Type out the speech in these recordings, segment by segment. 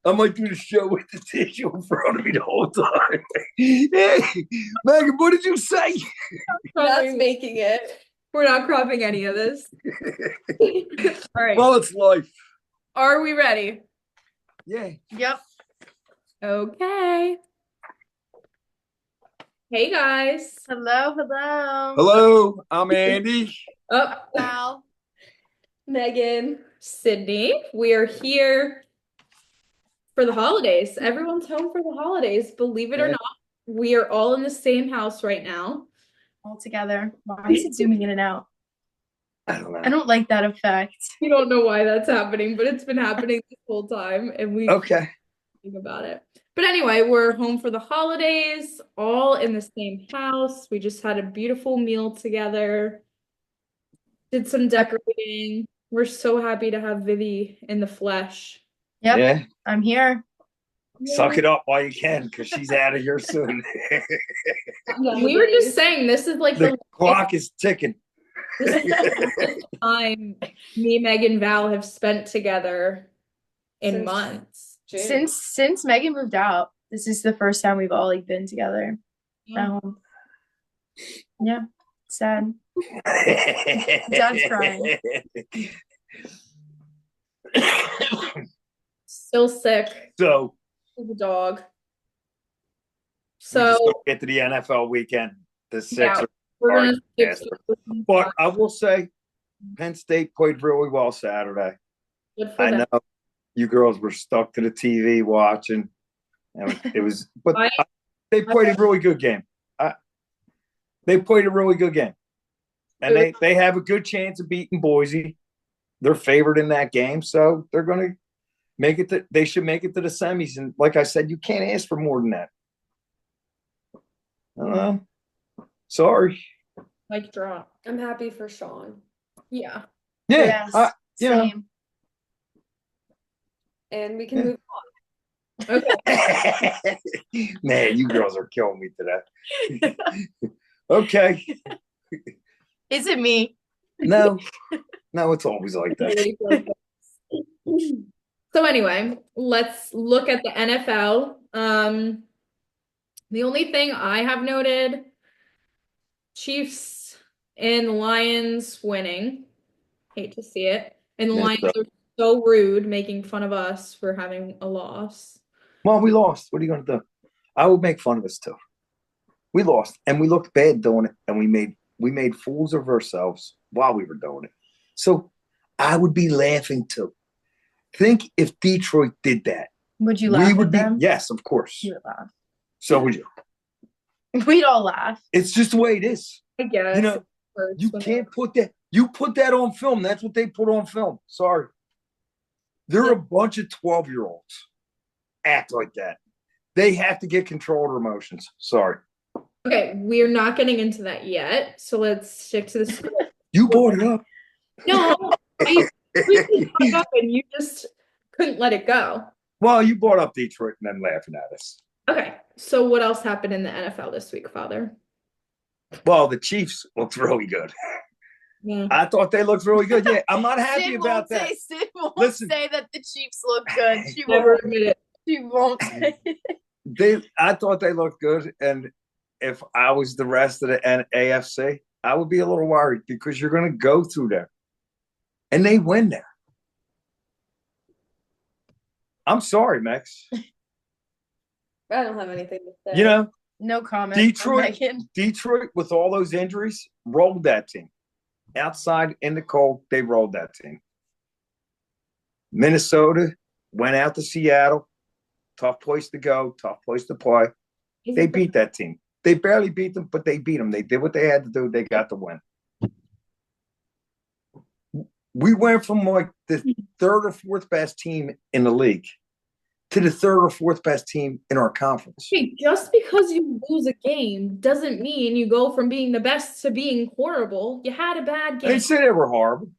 I might do the show with the tissue in front of me the whole time. Hey, Megan, what did you say? That's making it. We're not cropping any of this. All right. Well, it's life. Are we ready? Yeah. Yep. Okay. Hey guys. Hello, hello. Hello, I'm Andy. Oh, Val. Megan, Sydney. We are here for the holidays. Everyone's home for the holidays. Believe it or not, we are all in the same house right now. All together. Why is it zooming in and out? I don't know. I don't like that effect. We don't know why that's happening, but it's been happening this whole time, and we Okay. think about it. But anyway, we're home for the holidays, all in the same house. We just had a beautiful meal together, did some decorating. We're so happy to have Vivi in the flesh. Yep. Yeah. I'm here. Suck it up while you can, because she's out of here soon. We were just saying this is like The clock is ticking. time me, Meg, and Val have spent together in months. Since Megan moved out, this is the first time we've all like been together. Yeah. Yeah. Sad. Dad's crying. Still sick. So The dog. we So just don't get to the NFL weekend. The six yeah, are we're gonna disaster. But I will say, Penn State played really well Saturday. Good for I them. know you girls were stuck to the TV watching, and it was. But they played a really good game. They played a really good game, and they have a good chance of beating Boise. They're favored in that game, so they're going to make it. They should make it to the semis, and like I said, you can't ask for more than that. Sorry. Like drop. I'm happy for Sean. Yeah. Yeah. Yes. You know. Same. And we can move Okay. Man, you girls are killing me today. Okay. Is it me? No, it's always like that. So anyway, let's look at the NFL. The only thing I have noted, Chiefs and Lions winning. Hate to see it. And the Lions are so rude, making fun of us for having a loss. Well, we lost. What are you going to do? I would make fun of us too. We lost, and we looked bad doing it, and we made fools of ourselves while we were doing it. So I would be laughing too. Think if Detroit did that. Would you laugh at them? Yes, of course. You would laugh. So would you. We'd all laugh. It's just the way it is. I guess. You know, you can't put that. You put that on film. That's what they put on film. Sorry. They're a bunch of 12-year-olds. Act like that. They have to get control of their emotions. Sorry. Okay, we're not getting into that yet. So let's stick to the script. You brought it up. No, we hung up and you just couldn't let it go. Well, you brought up Detroit and then laughing at us. Okay, so what else happened in the NFL this week, Father? Well, the Chiefs looked really good. Yeah. I thought they looked really good. Yeah, I'm not happy Sid about that. Sid won't Listen. say that the Chiefs look good. She Never won't. admit it. She won't say it. I thought they looked good, and if I was the rest of the AFC, I would be a little worried because you're going to go through there, and they win there. I'm sorry, Max. I don't have anything to say. You know, No comment. Detroit, with all those injuries, rolled that team. Outside in the cold, they rolled that team. Minnesota went out to Seattle. Tough place to go, tough place to play. They beat that team. They barely beat them, but they beat them. They did what they had to do. They got the win. We went from like the third or fourth best team in the league to the third or fourth best team in our conference. Hey, just because you lose a game doesn't mean you go from being the best to being horrible. You had a bad I game. didn't say they were horrible.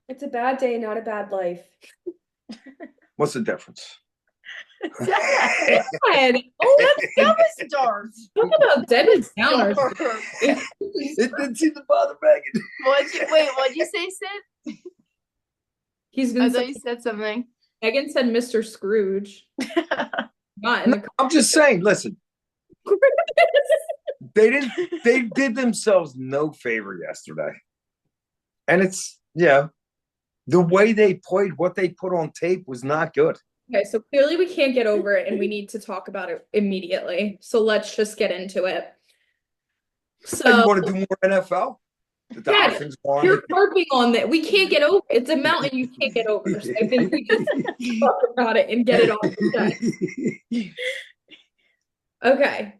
It's a bad day, not a bad life. What's the difference? Dad. Oh, that was dark. Talk about Debbie Downer. It didn't seem to bother Megan. What'd you say, Sid? He's I been thought you said something. Megan said Mr. Scrooge. Not in the I'm just saying, listen, they did themselves no favor yesterday. And it's, the way they played, what they put on tape was not good. Okay, so clearly we can't get over it and we need to talk about it immediately. So let's just get into it. And you So want to do more NFL? The Dolphins won. you're harping on that. We can't get over it. It's a mountain you can't get over. So I think we just talk about it and get it off the chest. Okay.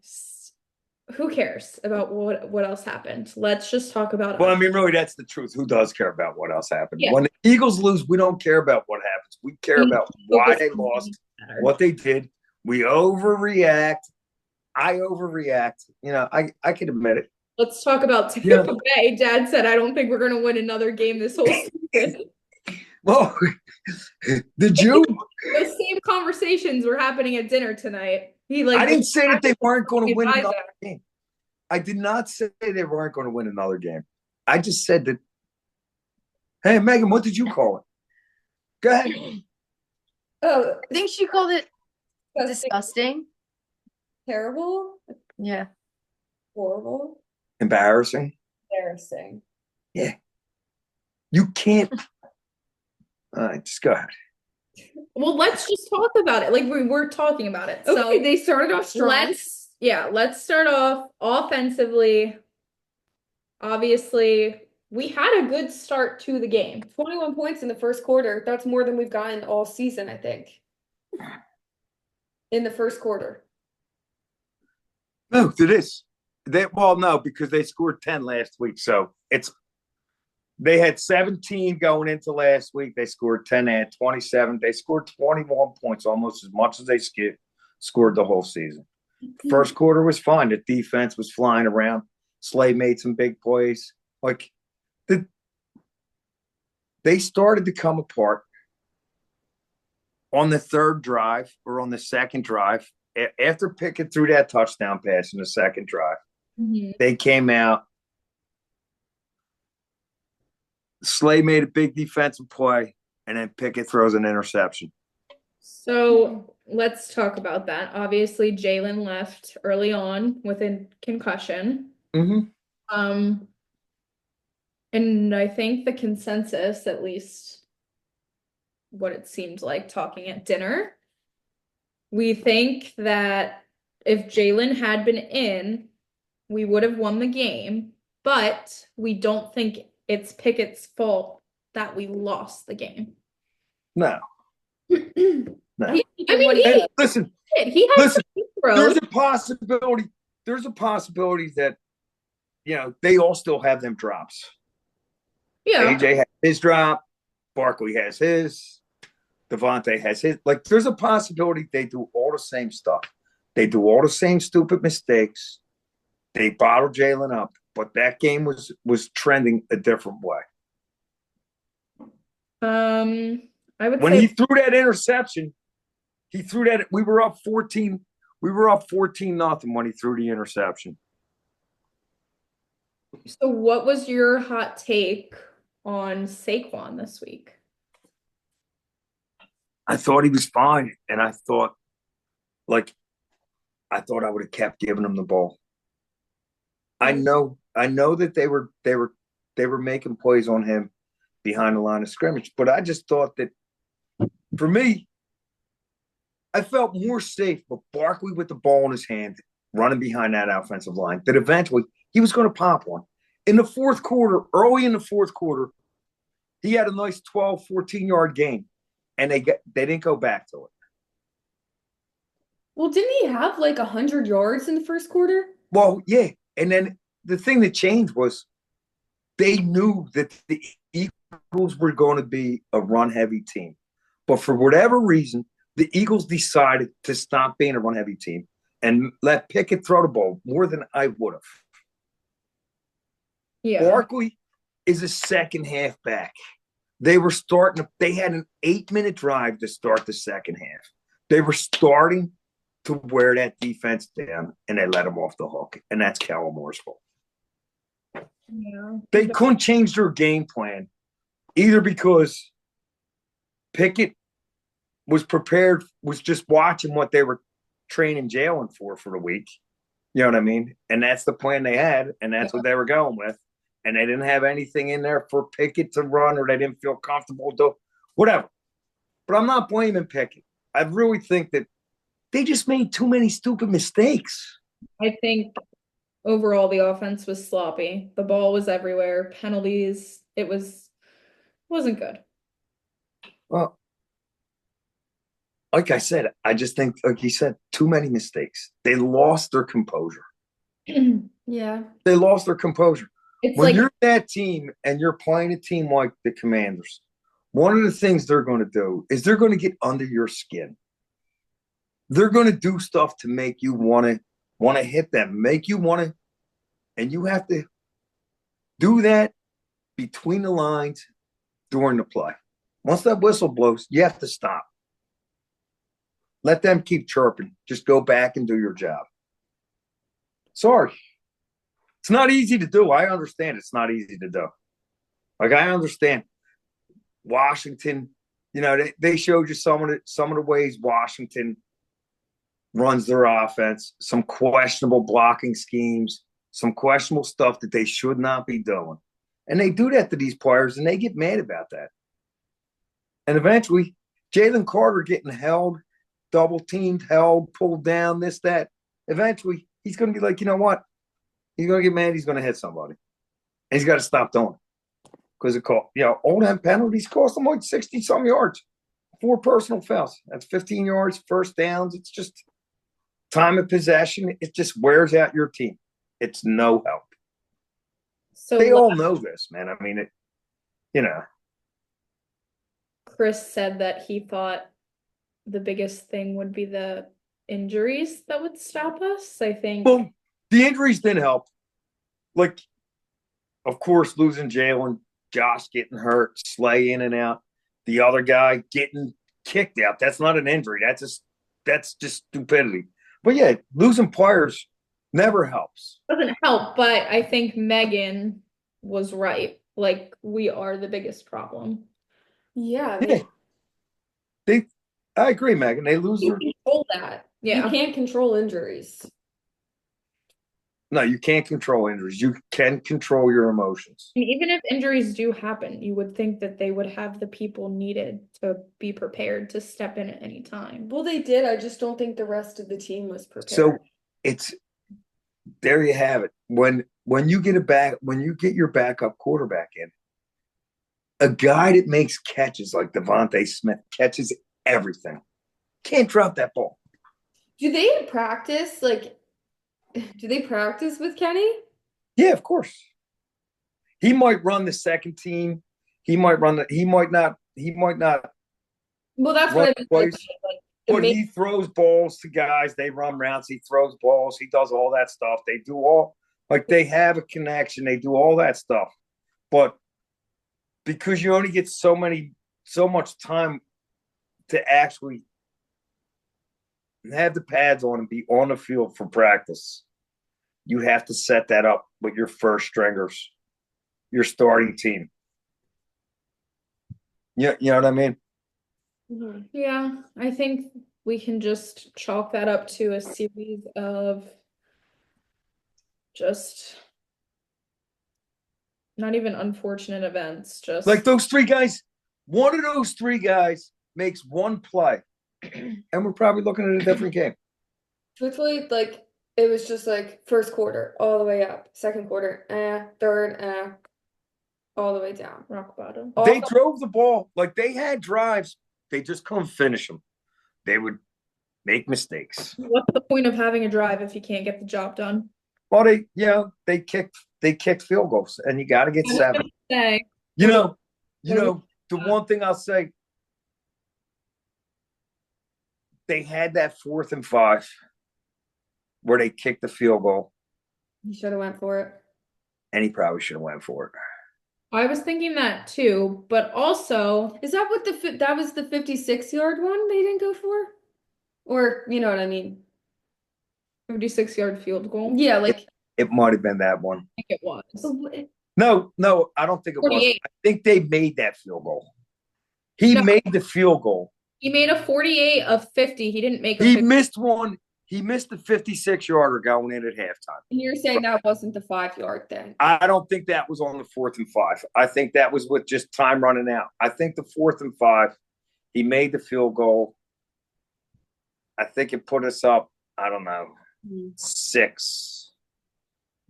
Who cares about what else happened? Let's just talk about Well, us. I mean, really, that's the truth. Who does care about what else happened? Yeah. When the Eagles lose, we don't care about what happens. We care about why they lost, what they did. We overreact. I overreact. I can admit it. Let's talk about Tampa Bay. Dad said, I don't think we're going to win another game this whole season. Well, did you? Those same conversations were happening at dinner tonight. I didn't say that they weren't going to win another game. I did not say they weren't going to win another game. I just said that. Hey, Megan, what did you call it? Go ahead. Oh, I think she called it disgusting. Terrible. Yeah. Horrible. Embarrassing. Embarrassing. Yeah. You can't. All right, just go ahead. Well, let's just talk about it. Like we're talking about it. Okay, So they started off strong. Let's start off offensively. Obviously, we had a good start to the game. 21 points in the first quarter. That's more than we've gotten all season, I think. In the first quarter. No, it is. No, because they scored 10 last week. So they had 17 going into last week. They scored 10 at 27. They scored 21 points, almost as much as they scored the whole season. First quarter was fine. The defense was flying around. Slay made some big plays. They started to come apart on the third drive or on the second drive. After Pickett threw that touchdown pass in the second drive, they came out. Slay made a big defensive play, and then Pickett throws an interception. So let's talk about that. Obviously, Jalen left early on with a concussion. And I think the consensus, at least what it seemed like talking at dinner, we think that if Jalen had been in, we would have won the game, but we don't think it's Pickett's fault that we lost the game. No. No. Listen, there's a possibility that they all still have them drops. Yeah. AJ has his drop, Barkley has his, Devontae has his. There's a possibility they do all the same stuff. They do all the same stupid mistakes. They bottle Jalen up, but that game was trending a different way. I would when say he threw that interception, we were up 14. We were up 14-0 when he threw the interception. So what was your hot take on Saquon this week? I thought he was fine, and I thought I would have kept giving him the ball. I know that they were making plays on him behind the line of scrimmage, but I just thought that for me, I felt more safe with Barkley with the ball in his hand, running behind that offensive line, that eventually he was going to pop one. In the fourth quarter, early in the fourth quarter, he had a nice 12, 14-yard gain, and they didn't go back to it. Well, didn't he have 100 yards in the first quarter? Well, yeah. And then the thing that changed was they knew that the Eagles were going to be a run-heavy team. But for whatever reason, the Eagles decided to stop being a run-heavy team and let Pickett throw the ball more than I would have. Yeah. Barkley is a second half back. They had an 8-minute drive to start the second half. They were starting to wear that defense down, and they let him off the hook. And that's Kellen Moore's fault. Yeah. They couldn't change their game plan, either because Pickett was prepared, was just watching what they were training Jalen for the week. You know what I mean? And that's the plan they had, and that's what they were going with. And they didn't have anything in there for Pickett to run, or they didn't feel comfortable to whatever. But I'm not blaming Pickett. I really think that they just made too many stupid mistakes. I think overall the offense was sloppy. The ball was everywhere. Penalties. It wasn't good. Well, like I said, I just think, like you said, too many mistakes. They lost their composure. Yeah. They lost their composure. It's When like you're that team and you're playing a team like the Commanders, one of the things they're going to do is they're going to get under your skin. They're going to do stuff to make you want to hit them, make you want to, and you have to do that between the lines during the play. Once that whistle blows, you have to stop. Let them keep chirping. Just go back and do your job. Sorry. It's not easy to do. I understand it's not easy to do. Like, I understand Washington, they showed you some of the ways Washington runs their offense, some questionable blocking schemes, some questionable stuff that they should not be doing. And they do that to these players, and they get mad about that. And eventually, Jalen Carter getting held, double-teamed, held, pulled down, this, that. Eventually, he's going to be like, you know what? He's going to get mad. He's going to hit somebody. And he's got to stop doing it. Because all them penalties cost him like 60-some yards. 4 personal fouls. That's 15 yards, first downs. It's just time of possession. It just wears out your team. It's no help. so They all know this, man. I mean, Chris said that he thought the biggest thing would be the injuries that would stop us. I think. Well, the injuries didn't help. Like, of course, losing Jalen, Josh getting hurt, Slay in and out, the other guy getting kicked out. That's not an injury. That's just stupidity. But yeah, losing players never helps. Doesn't help, but I think Megan was right. Like, we are the biggest problem. Yeah. I agree, Megan. They lose You their. control that. You Yeah. can't control injuries. No, you can't control injuries. You can control your emotions. And even if injuries do happen, you would think that they would have the people needed to be prepared to step in at any time. Well, they did. I just don't think the rest of the team was prepared. So there you have it. When you get your backup quarterback in, a guy that makes catches like Devontae Smith catches everything. Can't drop that ball. Do they practice? Do they practice with Kenny? Yeah, of course. He might run the second team. He might not. Well, that's what I meant. But he throws balls to guys. They run routes. He throws balls. He does all that stuff. They do all, they have a connection. They do all that stuff. But because you only get so much time to actually have the pads on and be on the field for practice, you have to set that up with your first stringers, your starting team. You know what I mean? Mhm. Yeah, I think we can just chalk that up to a series of just not even unfortunate events, just Like those 3 guys, one of those 3 guys makes one play, and we're probably looking at a different game. Truthfully, it was just first quarter all the way up, second quarter, third, all the way down. rock bottom. They drove the ball. Like, they had drives. They just couldn't finish them. They would make mistakes. What's the point of having a drive if you can't get the job done? Well, they kicked field goals, and you got to get 7. Say, The one thing I'll say, they had that 4th and 5 where they kicked the field goal, You should have went for it. and he probably should have went for it. I was thinking that too, but also Is that what that was the 56-yard one they didn't go for? Or, you know what I mean? 56-yard field goal. Yeah, It might have been that one. I think it was. No, I don't think it was. 48. I think they made that field goal. He No. made the field goal. He made a 48 of 50. He didn't make a He 50. missed one. He missed the 56-yarder going in at halftime. And you're saying that wasn't the 5-yard thing? I don't think that was on the 4th and 5. I think that was with just time running out. I think the 4th and 5, he made the field goal. I think it put us up, I don't know, 6.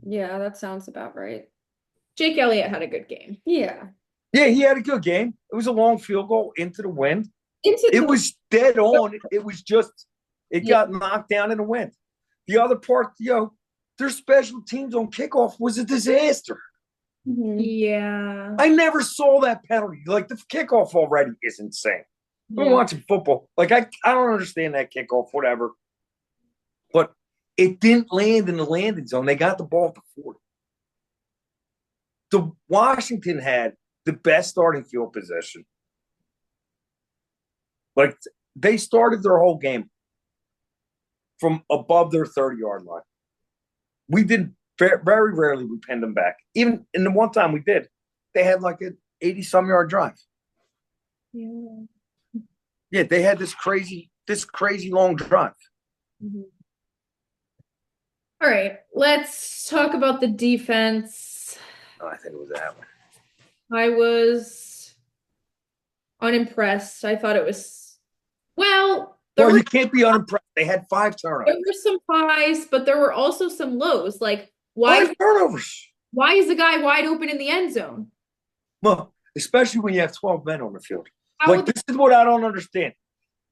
Yeah, that sounds about right. Jake Elliott had a good game. Yeah. Yeah, he had a good game. It was a long field goal into the wind. Into It the was dead on. It was just, it Yeah. got knocked down in the wind. The other part, their special teams on kickoff was a disaster. Mhm. Yeah. I never saw that penalty. Like, the kickoff already is insane. I'm Yeah. watching football. Like, I don't understand that kickoff, whatever. But it didn't land in the landing zone. They got the ball at the 40. The Washington had the best starting field position. Like, they started their whole game from above their 30-yard line. We did very rarely we pinned them back. Even in the one time we did, they had like an 80-some-yard drive. Yeah. Yeah, they had this crazy long drive. All right, let's talk about the defense. Oh, I think it was that one. I was unimpressed. I thought it was, well, Well, you can't be unimpressed. They had 5 there turnovers. were some highs, but there were also some lows. Like, why 5 turnovers. is the guy wide open in the end zone? Well, especially when you have 12 men on the field. How Like, this is what I don't understand.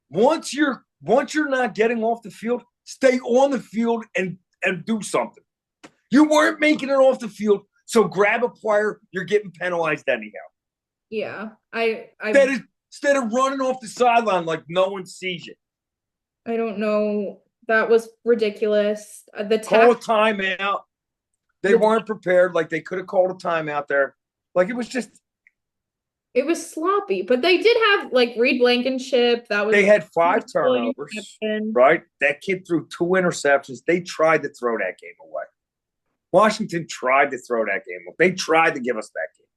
Once you're not getting off the field, stay on the field and do something. You weren't making it off the field, so grab a player. You're getting penalized anyhow. Yeah, Instead of running off the sideline like no one sees you. I don't know. That was ridiculous. The Call a tackle, timeout. They weren't prepared. Like, they could have called a timeout there. Like, it was just, it was sloppy, but they did have like Reed Blankenship. That was they had 5 Full turnovers, interception. right? That kid threw 2 interceptions. They tried to throw that game away. Washington tried to throw that game away. They tried to give us that game.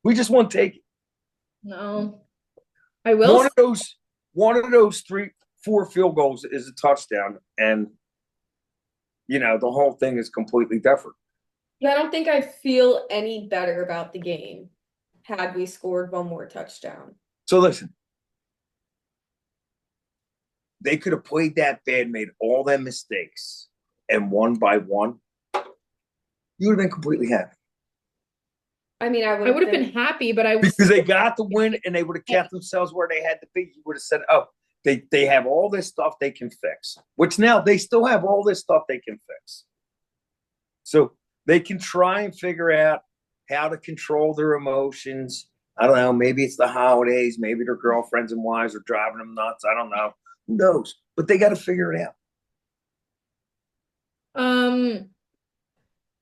We just won't take it. No, I will. One of those 4 field goals is a touchdown, and the whole thing is completely different. Yeah, I don't think I feel any better about the game had we scored one more touchdown. So listen, they could have played that bad, made all them mistakes, and won by 1. You would have been completely happy. I mean, I I would have been happy, but I was Because they got the win and they would have kept themselves where they had to be. You would have said, oh, they have all this stuff they can fix, which now they still have all this stuff they can fix. So they can try and figure out how to control their emotions. I don't know. Maybe it's the holidays. Maybe their girlfriends and wives are driving them nuts. I don't know. Who knows? But they got to figure it out.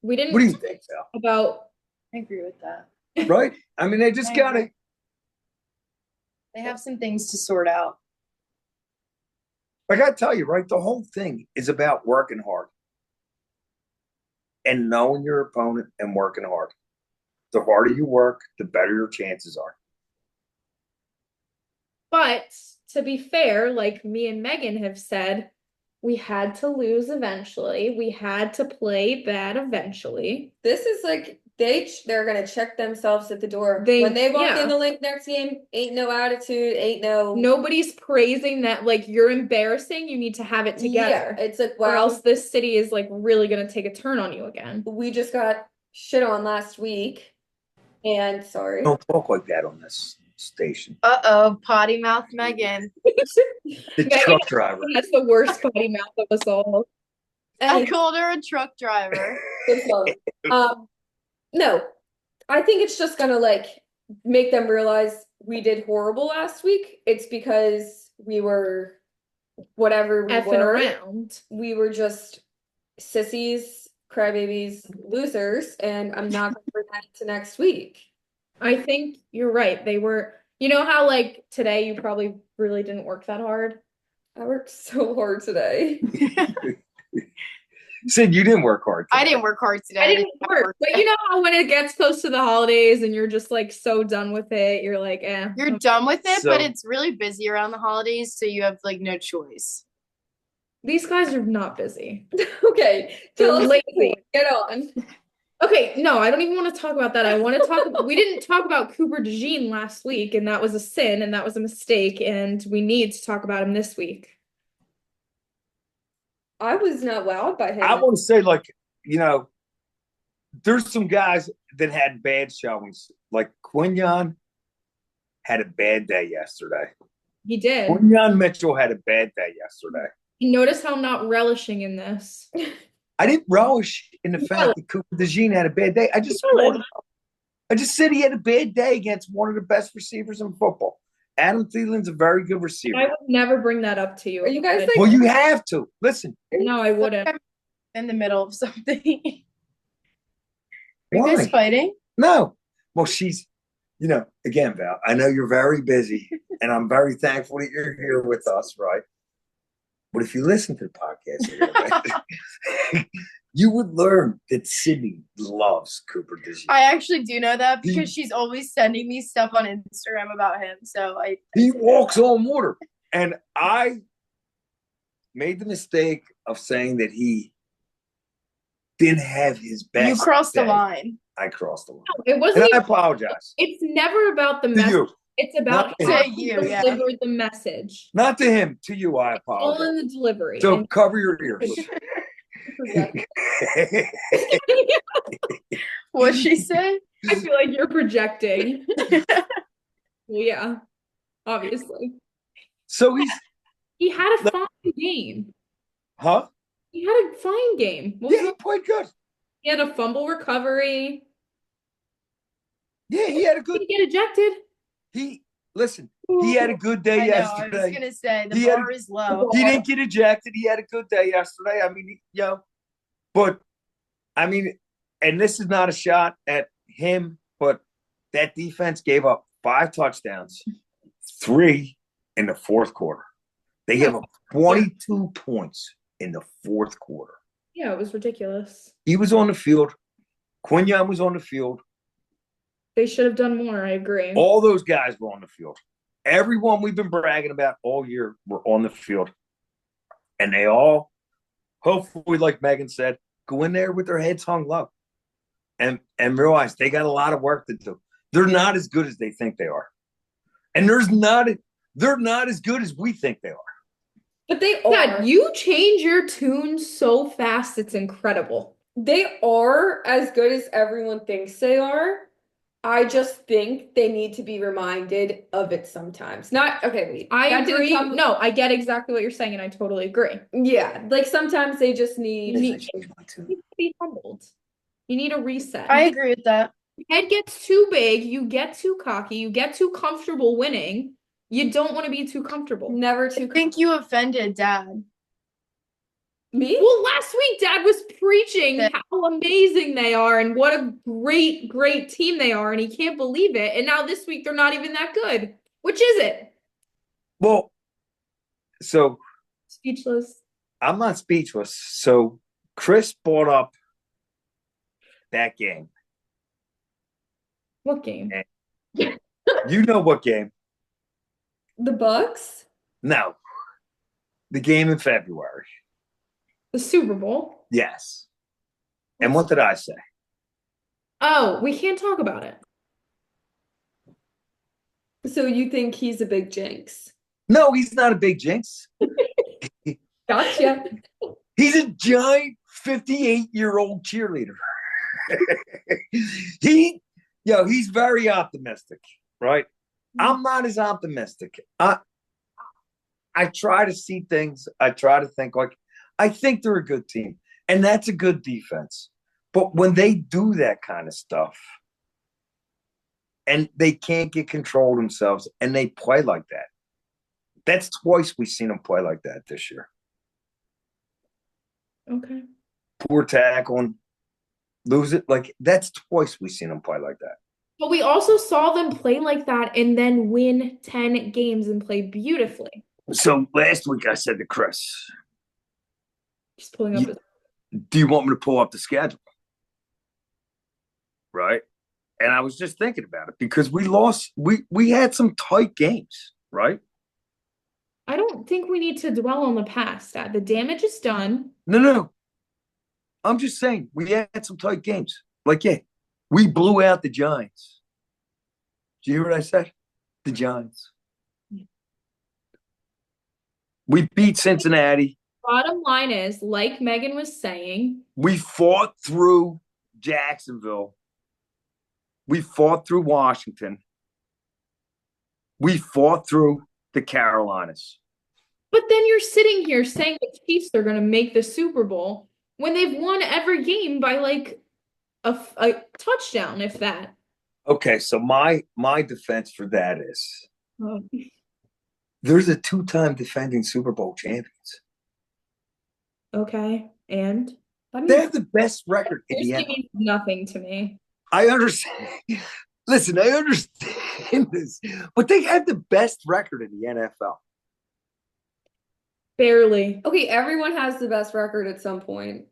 we didn't What do you talk think, Sal? about I agree with that. Right? I mean, they just got to. They have some things to sort out. I got to tell you, right? The whole thing is about working hard and knowing your opponent and working hard. The harder you work, the better your chances are. But to be fair, like me and Megan have said, we had to lose eventually. We had to play bad eventually. This is like they're gonna check themselves at the door They- when they walk yeah. in the Linc next game. Ain't no attitude. Ain't no. Nobody's praising that, like, you're embarrassing. You need to have it together. Yeah, it's like Or wow. else this city is like really gonna take a turn on you again. We just got shit on last week, and sorry. Don't talk like that on this station. Uh-oh, potty mouth Megan. The Megan- truck driver. That's the worst potty mouth of us all. I called her a truck driver. No, I think it's just gonna like make them realize we did horrible last week. It's because we were whatever we Effing were. around. We were just sissies, crybabies, losers, and I'm not gonna bring that to next week. I think you're right. They were, you know how like today you probably really didn't work that hard. I worked so hard today. Sid, you didn't work hard today. I didn't work hard today. I didn't work, but you know how when it gets close to the holidays and you're just like so done with it, you're like, You're done with it, So- but it's really busy around the holidays, so you have like no choice. These guys are not busy. Okay, They're tell us lazy. the point. Get on. Okay, no, I don't even want to talk about that. I want to talk we didn't talk about Cooper DeJean last week, and that was a sin and that was a mistake, and we need to talk about him this week. I was not wowed by him. I want to say, like, you know, there's some guys that had bad showings. Like Quinyon had a bad day yesterday. He did. Quinyon Mitchell had a bad day yesterday. You notice how I'm not relishing in this. I didn't relish in the fact that Cooper DeJean had a bad day. I just said he had a bad day against one of the best receivers in football. Adam Thielen's a very good receiver. I would never bring that up to you. Are you guys like- Well, you have to. Listen. No, I wouldn't. In the middle of something. Are you Why? guys fighting? No. Well, she's, you know, again, Val, I know you're very busy, and I'm very thankful that you're here with us, right? But if you listen to the podcast a little bit, you would learn that Sydney loves Cooper DeJean. I actually do know that because she's always sending me stuff on Instagram about him. So He walks on water. And I made the mistake of saying that he didn't have his best. you crossed the day. line. I crossed the line. It And wasn't I even, apologize it's never about the to message. you. It's about Not how to you, you yeah. deliver the message. Not to him. To you, I All apologize. in the delivery. So And- cover your ears. What'd she say? I feel like you're projecting. Well, yeah, obviously. So he's, He had a fine game. huh? He had a fine game. Yeah, he played good. He had a fumble recovery. Yeah, he had a He good. didn't get ejected. Listen. He had a good day I know. I yesterday. was gonna say the He had bar is low. He didn't get ejected. He had a good day yesterday. I mean, you know, but I mean, and this is not a shot at him, but that defense gave up 5 touchdowns, 3 in the fourth quarter. They gave up 22 points in the fourth quarter. Yeah, it was ridiculous. He was on the field. Quinyon was on the field. They should have done more. I agree. All those guys were on the field. Everyone we've been bragging about all year were on the field. And they all, hopefully, like Megan said, go in there with their heads hung low and realize they got a lot of work to do. They're not as good as they think they are. And they're not as good as we think they are. But they are. God, you change your tune so fast, it's incredible. They are as good as everyone thinks they are. I just think they need to be reminded of it sometimes. Not okay, wait. I that didn't agree. come- No, I get exactly what you're saying, and I totally agree. Yeah, like sometimes they just need. You need to be humbled. You need a reset. I agree with that. Your head gets too big, you get too cocky, you get too comfortable winning. You don't want to be too comfortable. Never I too. think you offended Dad. Me? Well, last week Dad was preaching That- how amazing they are and what a great, great team they are, and he can't believe it. And now this week they're not even that good. Which is it? Well, so Speechless. I'm not speechless. So Chris brought up that game. What game? You know what game? The Bucks? No. The game in February. The Super Bowl. Yes. And what did I say? Oh, we can't talk about it. So you think he's a big jinx? No, he's not a big jinx. Gotcha. He's a giant 58-year-old cheerleader. He's very optimistic, right? I'm not as optimistic. I try to see things. I try to think like, I think they're a good team, and that's a good defense. But when they do that kind of stuff, and they can't get control of themselves, and they play like that, that's twice we've seen them play like that this year. Okay. Poor tackling, lose it. Like, that's twice we've seen them play like that. But we also saw them play like that and then win 10 games and play beautifully. So last week I said to Chris, Just pulling up. do you want me to pull up the schedule? Right? And I was just thinking about it because we had some tight games, right? I don't think we need to dwell on the past. The damage is done. No. I'm just saying we had some tight games. Like, yeah, we blew out the Giants. Did you hear what I said? The Giants. We beat Cincinnati. Bottom line is, like Megan was saying, We fought through Jacksonville. We fought through Washington. We fought through the Carolinas. but then you're sitting here saying the Chiefs are going to make the Super Bowl when they've won every game by like a touchdown, if that. Okay, so my defense for that is Oh. there's a 2-time defending Super Bowl champions. Okay, and They have the best record in the Thursday NFL. means nothing to me. I understand. Listen, I understand this, but they have the best record in the NFL. Barely. Okay, everyone has the best record at some point.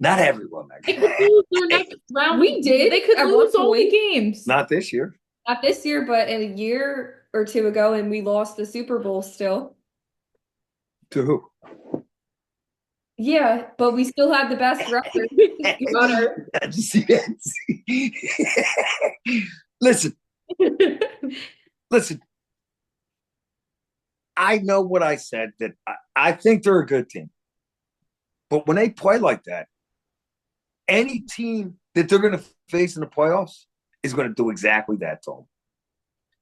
Not everyone. They could lose their next round. We did They could at lose one all the point. games. Not this year. Not this year, but a year or two ago, and we lost the Super Bowl still. To who? Yeah, but we still had the best record. Listen. I know what I said, that I think they're a good team. But when they play like that, any team that they're going to face in the playoffs is going to do exactly that to them.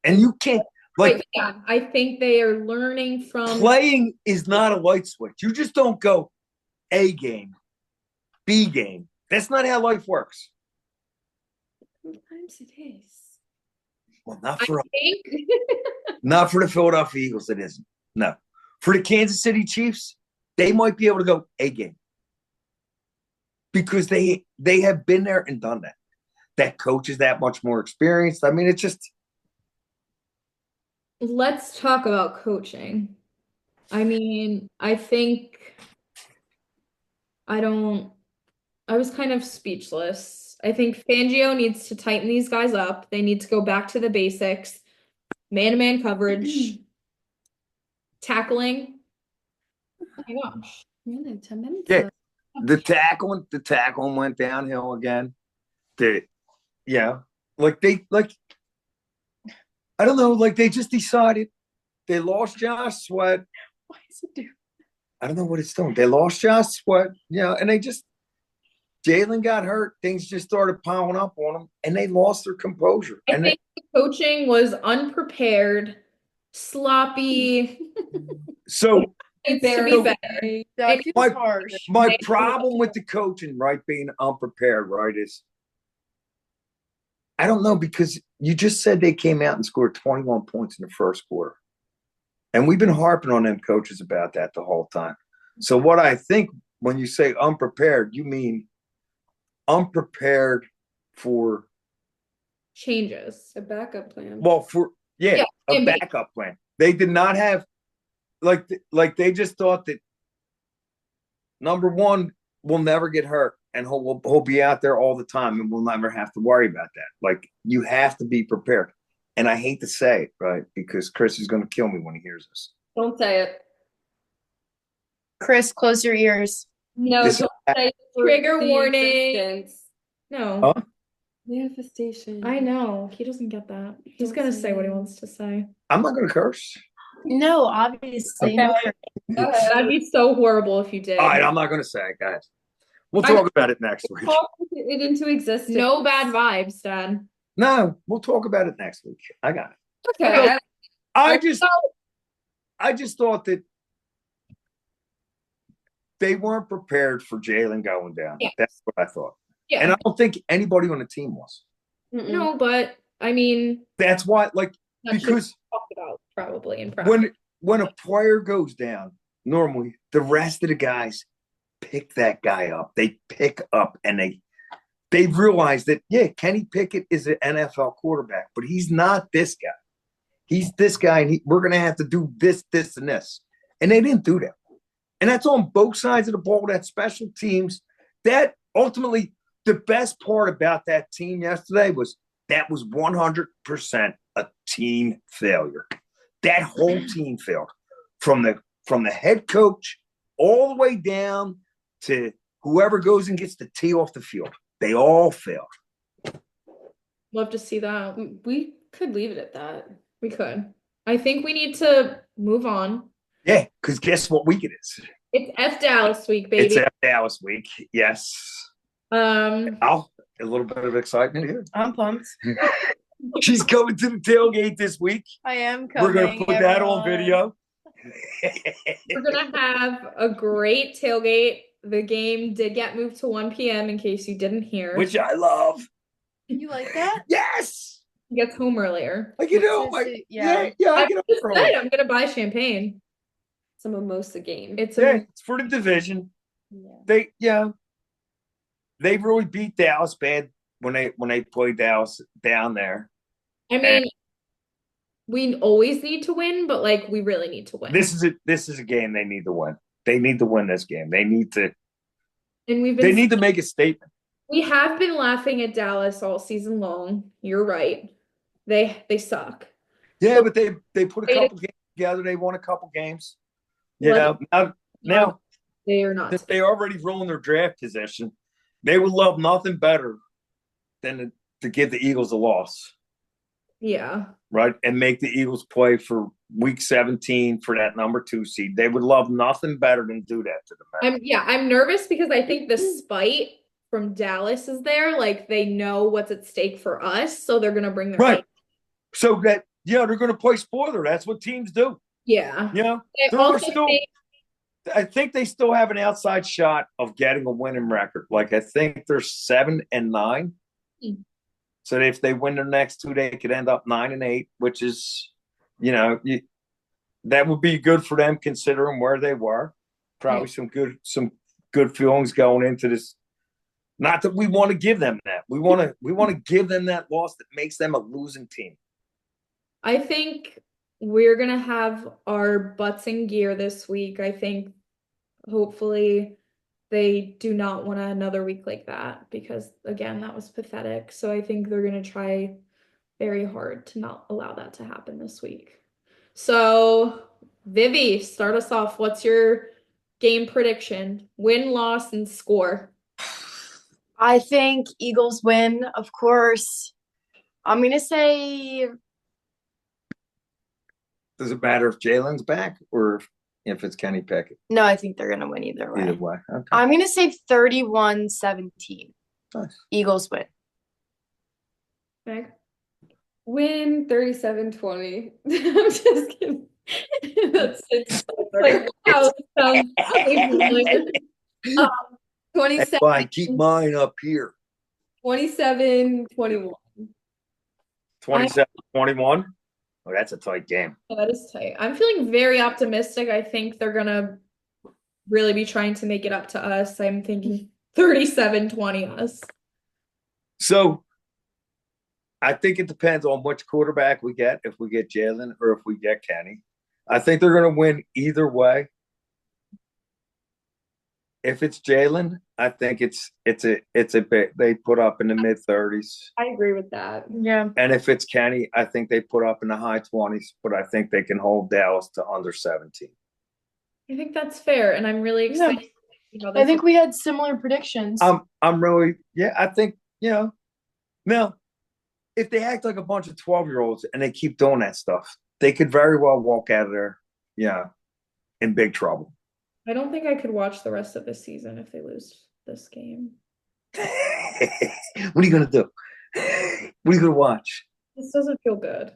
And you can't, like, yeah, I think they are learning from playing is not a light switch. You just don't go A game, B game. That's not how life works. Sometimes it is. Well, not I for think not for the Philadelphia Eagles, it isn't. No. For the Kansas City Chiefs, they might be able to go A game. Because they have been there and done that. That coach is that much more experienced. I mean, it's just. let's talk about coaching. I mean, I was kind of speechless. I think Fangio needs to tighten these guys up. They need to go back to the basics. Man-to-man coverage. Tackling. Oh my gosh. Really, 10 minutes. Yeah. The tackling went downhill again. I don't know, like they just decided they lost Josh Sweat. Why is it doing? I don't know what it's doing. They lost Josh Sweat, and Jalen got hurt. Things just started piling up on them, and they lost their composure. I think the coaching was unprepared, sloppy. So Needs to be better. That feels harsh. my problem with the coaching, right, being unprepared, right, is I don't know, because you just said they came out and scored 21 points in the first quarter. And we've been harping on them coaches about that the whole time. So what I think when you say unprepared, you mean unprepared for Changes. A backup plan. well, a and backup plan. They did not have like they just thought that number one will never get hurt and he'll be out there all the time and we'll never have to worry about that. Like, you have to be prepared. And I hate to say it, right, because Chris is going to kill me when he hears this. Don't say it. Chris, close your ears. No, This- don't say it. Trigger The warning. existence. No. Huh? Manifestation. I know. He doesn't get that. He's Don't gonna say say what he it. wants to say. I'm not going to curse. No, obviously. Okay. No. Go ahead. That'd be so horrible if you did. All right, I'm not going to say it, guys. We'll talk about it next week. Call it into existence. No bad vibes, Dad. No, we'll talk about it next week. I got it. Okay. I just thought that they weren't prepared for Jalen going down. Yeah. That's what I thought. Yeah. And I don't think anybody on the team was. Mm-mm. No, but I mean, That's why, like, that should be because talked about probably in practice. when a player goes down, normally the rest of the guys pick that guy up. They pick up and they realize that, yeah, Kenny Pickett is an NFL quarterback, but he's not this guy. He's this guy, and we're going to have to do this, this, and this. And they didn't do that. And that's on both sides of the ball, that special teams. That ultimately, the best part about that team yesterday was that was 100% a team failure. That whole team failed from the head coach all the way down to whoever goes and gets the tee off the field. They all failed. Love to see that. We could leave it at that. We could. I think we need to move on. Yeah, because guess what week it is? It's F Dallas week, baby. It's F Dallas week. Yes. A little bit of excitement here. I'm pumped. She's coming to the tailgate this week. I am coming. We're going to put that on video. We're going to have a great tailgate. The game did get moved to 1 p.m. in case you didn't hear. Which I love. You like that? Yes. He gets home earlier. Like, you know, yeah, I get up early. I'm going to buy champagne. It's a mimosa game. It's it's for the division. Yeah. They really beat Dallas bad when they played Dallas down there. I mean, we always need to win, but like we really need to win. This is a game they need to win. They need to win this game. They need to. And they need to make a statement. We have been laughing at Dallas all season long. You're right. They suck. Yeah, but they put a couple games together. They won a couple games. Yeah, now they are not. They already ruined their draft position. They would love nothing better than to give the Eagles a loss. Yeah. Right, and make the Eagles play for Week 17 for that number 2 seed. They would love nothing better than do that to them. I'm nervous because I think the spite from Dallas is there. Like they know what's at stake for us, so they're gonna bring their right. So that they're gonna play spoiler. That's what teams do. Yeah. I think they still have an outside shot of getting a winning record. Like I think they're 7-9. So if they win their next 2, they could end up 9-8, which is, that would be good for them considering where they were. Probably some good feelings going into this. Not that we want to give them that. We want to give them that loss that makes them a losing team. I think we're gonna have our butts in gear this week. I think hopefully they do not want another week like that because again, that was pathetic. So I think they're gonna try very hard to not allow that to happen this week. So Vivi, start us off. What's your game prediction? Win, loss, and score. I think Eagles win, of course. I'm gonna say. Does it matter if Jalen's back or if it's Kenny Pickett? No, I think they're gonna win either way. Either way. Okay. I'm gonna say 31-17. Nice. Eagles win. Meg? Win 37-20. I'm just kidding. That's like how it sounds. 27. Fine, keep mine up here. 27-21. 27-21. Oh, that's a tight game. Yeah, that is tight. I'm feeling very optimistic. I think they're gonna really be trying to make it up to us. I'm thinking 37-20 us. So I think it depends on which quarterback we get, if we get Jalen or if we get Kenny. I think they're going to win either way. If it's Jalen, I think it's a bit they put up in the mid-30s. I agree with that. Yeah. And if it's Kenny, I think they put up in the high 20s, but I think they can hold Dallas to under 17. I think that's fair, and I'm really excited. Yeah. I think we had similar predictions. I'm really I think, now if they act like a bunch of 12-year-olds and they keep doing that stuff, they could very well walk out of there, in big trouble. I don't think I could watch the rest of the season if they lose this game. What are you going to do? What are you going to watch? This doesn't feel good.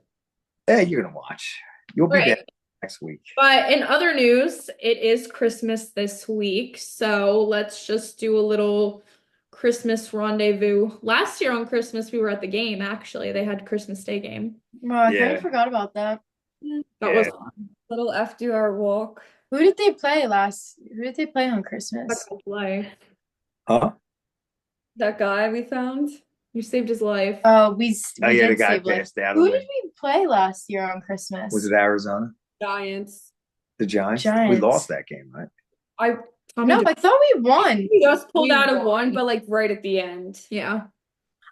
Hey, you're going to watch. You'll be there next week. But in other news, it is Christmas this week. So let's just do a little Christmas rendezvous. Last year on Christmas, we were at the game, actually. They had Christmas Day game. Well, I kind of forgot about that. That was fun. Little after our walk. Who did they play on Christmas? Huh? That guy we found. You saved his life. We the did guy save life. passed out. Who did we play last year on Christmas? Was it Arizona? Giants. The Giants? Giants. We lost that game, right? Tommy No, did- I thought we won. we just pulled We out of won. one, But like right at the end. yeah.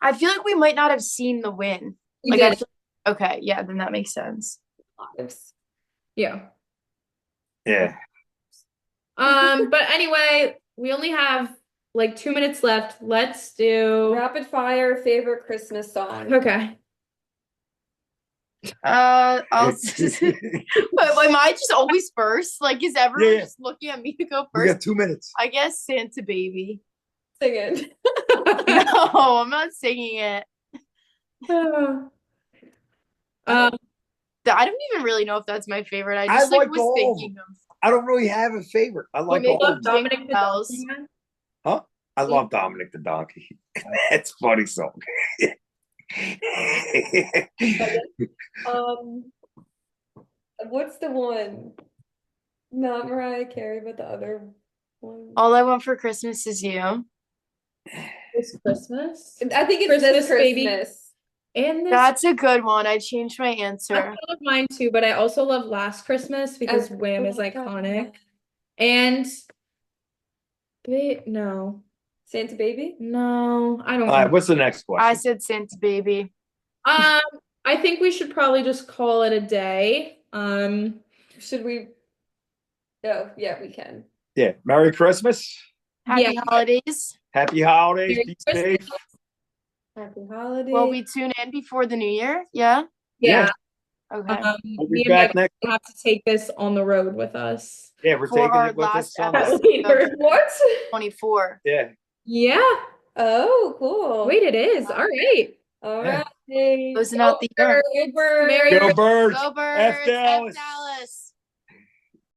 I feel like we might not have seen the win. We Like, I did. feel, okay, yeah, then that makes sense. Lives. Yeah. Yeah. But anyway, we only have like 2 minutes left. Let's do. Rapid fire favorite Christmas song. Okay. I'll. But am I just always first? Like, is everyone Yeah. just looking at me to go We first? got 2 minutes. I guess Santa Baby. Sing it. No, I'm not singing it. Um, I don't even really know if that's my favorite. I I just like was all of thinking of. I don't really have a favorite. I like maybe all love of them. Dominic Jingle the bells. Donkey Man. Huh? I love Dominic the Donkey. That's a funny song. What's the one? Not Mariah Carey, but the other one. All I Want for Christmas Is You. It's Christmas. I think it's this Christmas, baby. Christmas. And this That's a good one. I changed my I answer. love mine too, but I also love Last Christmas because Wham is iconic. And no, Santa Baby? no, I don't All right, know. what's the next I question? said Santa Baby. I think we should probably just call it a day. Should we? Oh, yeah, we can. Yeah. Merry Christmas. Happy Yeah. holidays. Happy holidays. Merry Be Christmas. safe. Happy holidays. Will we tune in before the new year? Yeah. Yeah. Okay. We'll Me be and my back next will have to take this on the road with us. Yeah, we're For taking our it with us last Sunday. episode. Later. What? 24. Yeah. Yeah. Oh, cool. Wait, it is. All right. All Yeah. right. Closing out the year. Go Birds. Merry Go Birds. Go F Birds. Dallas. F Dallas.